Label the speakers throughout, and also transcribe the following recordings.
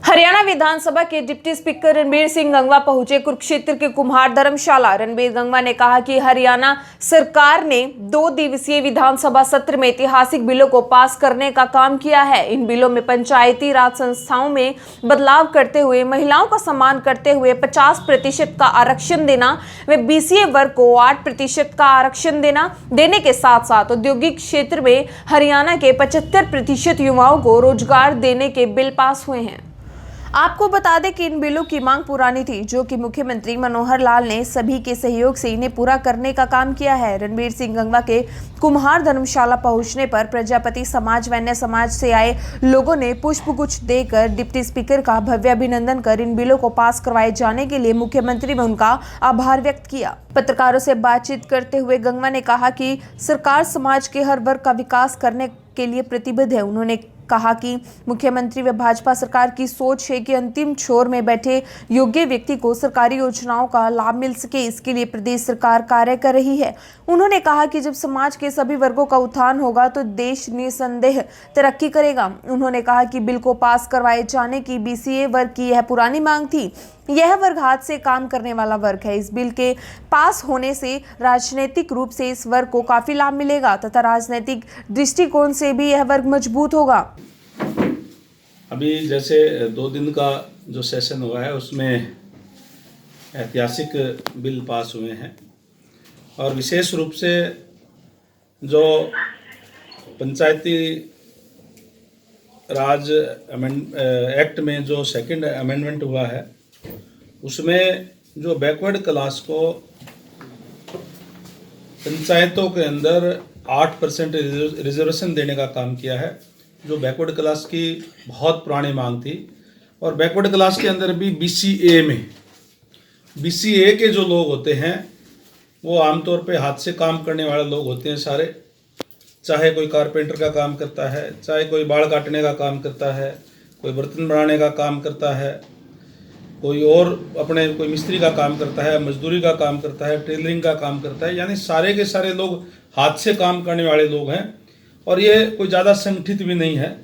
Speaker 1: हरियाणा विधानसभा के deputy speaker Ranbir Singh Gangwa पहुंचे कुरुक्षेत्र के कुम्हार धर्मशाला। रणबीर गंगवा ने कहा कि हरियाणा सरकार ने 2 दिवसीय विधानसभा सत्र में ऐतिहासिक बिलों को पास करने का काम किया है। इन बिलों में पंचायती राज संस्थाओं में बदलाव करते हुए महिलाओं का सम्मान करते हुए 50% का आरक्षण देना व BCA वर्ग को 8% का आरक्षण देने के साथ साथ औद्योगिक क्षेत्र में हरियाणा के 75% युवाओं को रोजगार देने के बिल पास हुए हैं। आपको बता दें कि इन बिलों की मांग पुरानी थी, जो कि मुख्यमंत्री मनोहर लाल ने सभी के सहयोग से इन्हें पूरा करने का काम किया है। रणबीर सिंह गंगवा के कुम्हार धर्मशाला पहुंचने पर प्रजापति समाज व अन्य समाज से आए लोगों ने पुष्पगुच्छ देकर डिप्टी स्पीकर का भव्य अभिनंदन कर इन बिलों को पास करवाए जाने के लिए मुख्यमंत्री में उनका आभार व्यक्त किया। पत्रकारों से बातचीत करते हुए गंगवा ने कहा कि सरकार समाज के हर वर्ग का विकास करने के लिए प्रतिबद्ध है। उन्होंने कहा कि मुख्यमंत्री व भाजपा सरकार की सोच है कि अंतिम छोर में बैठे योग्य व्यक्ति को सरकारी योजनाओं का लाभ मिल सके, इसके लिए प्रदेश सरकार कार्य कर रही है। उन्होंने कहा कि जब समाज के सभी वर्गों का उत्थान होगा तो देश निसंदेह तरक्की करेगा। उन्होंने कहा कि बिल को पास करवाए जाने की BCA वर्ग की यह पुरानी मांग थी। यह वर्ग हाथ से काम करने वाला वर्ग है। इस बिल के पास होने से राजनीतिक रूप से इस वर्ग को काफी लाभ मिलेगा तथा राजनीतिक दृष्टिकोण से भी यह वर्ग मजबूत होगा।
Speaker 2: अभी जैसे 2 दिन का जो सेशन हुआ है उसमें ऐतिहासिक बिल पास हुए हैं और विशेष रूप से जो पंचायती राज एक्ट में जो 2nd अमेंडमेंट हुआ है उसमें जो बैकवर्ड क्लास को पंचायतों के अंदर 8% रिजर्वेशन देने का काम किया है, जो बैकवर्ड क्लास की बहुत पुरानी मांग थी। और बैकवर्ड क्लास के अंदर भी BCA के जो लोग होते हैं वो आमतौर पे हाथ से काम करने वाले लोग होते हैं सारे, चाहे कोई कारपेंटर का काम करता है, चाहे कोई बाल काटने का काम करता है, कोई बर्तन बनाने का काम करता है, कोई और कोई मिस्त्री का काम करता है, मजदूरी का काम करता है, टेलरिंग का काम करता है, यानी सारे के सारे लोग हाथ से काम करने वाले लोग हैं और ये कोई ज़्यादा संगठित भी नहीं है।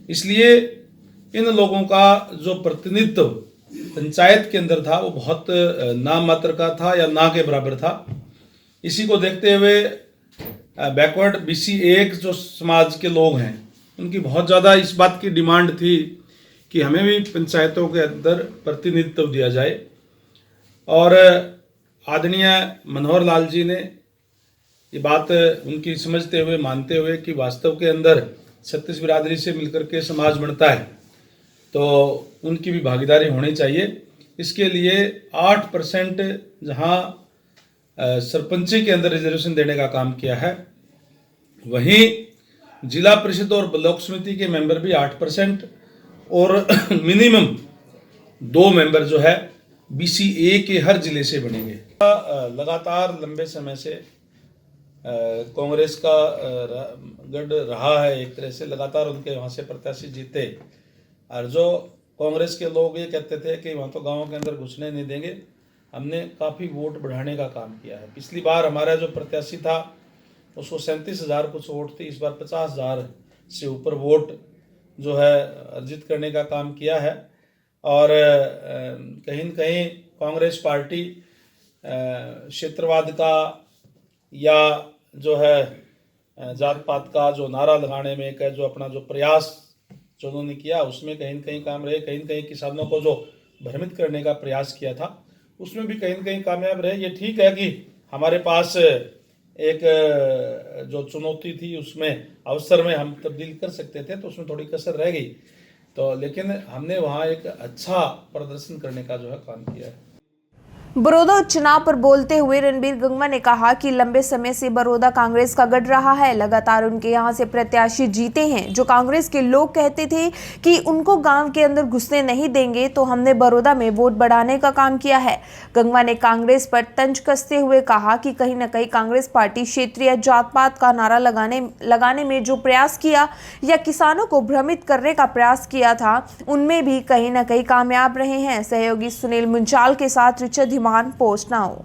Speaker 2: इसलिए इन लोगों का जो प्रतिनिधित्व पंचायत के अंदर था वो बहुत नाम मात्र का था या ना के बराबर था। इसी को देखते हुए बैकवर्ड BCA जो समाज के लोग हैं उनकी बहुत ज़्यादा इस बात की डिमांड थी कि हमें भी पंचायतों के अंदर प्रतिनिधित्व दिया जाए। और आदरणीय मनोहर लाल जी ने ये बात उनकी समझते हुए मानते हुए कि वास्तव के अंदर 36 बिरादरी से मिलकर के समाज बनता है तो उनकी भी भागीदारी होनी चाहिए। इसके लिए 8% जहाँ सरपंची के अंदर रिजर्वेशन देने का काम किया है, वहीं जिला परिषद और ब्लॉक समिति के मेंबर भी 8% और मिनिमम 2 मेंबर जो है BCA के हर जिले से बनेंगे। लगातार लंबे समय से कांग्रेस का गढ़ रहा है, एक तरह से लगातार उनके वहाँ से प्रत्याशी जीते और जो कांग्रेस के लोग ये कहते थे कि वहाँ तो गाँव के अंदर घुसने नहीं देंगे। हमने काफ़ी वोट बढ़ाने का काम किया है। पिछली बार हमारा जो प्रत्याशी था उसको 37,000 कुछ वोट थी, इस बार 50,000 से ऊपर वोट जो है अर्जित करने का काम किया है। और कहीं न कहीं कांग्रेस पार्टी क्षेत्रवाद का या जो है जात पात का जो नारा लगाने में का जो अपना जो प्रयास जो उन्होंने किया उसमें कहीं न कहीं काम रहे। कहीं न कहीं किसानों को जो भ्रमित करने का प्रयास किया था उसमें भी कहीं न कहीं कामयाब रहे। ये ठीक है कि हमारे पास एक जो चुनौती थी उसमें अवसर में हम तब्दील कर सकते थे तो उसमें थोड़ी कसर रह गई, तो लेकिन हमने वहाँ एक अच्छा प्रदर्शन करने का जो है काम किया है।
Speaker 1: बड़ौदा उपचुनाव पर बोलते हुए रणबीर गंगवा ने कहा कि लंबे समय से बड़ौदा कांग्रेस का गढ़ रहा है। लगातार उनके यहां से प्रत्याशी जीते हैं। जो कांग्रेस के लोग कहते थे कि उनको गांव के अंदर घुसने नहीं देंगे, तो हमने बड़ौदा में वोट बढ़ाने का काम किया है। गंगवा ने कांग्रेस पर तंज कसते हुए कहा कि कहीं न कहीं कांग्रेस पार्टी क्षेत्रीय जात पात का नारा लगाने में जो प्रयास किया या किसानों को भ्रमित करने का प्रयास किया था, उनमें भी कहीं न कहीं कामयाब रहे हैं। सहयोगी सुनील मुंचाल के साथ रिचर्ड पोस्ट नाउ।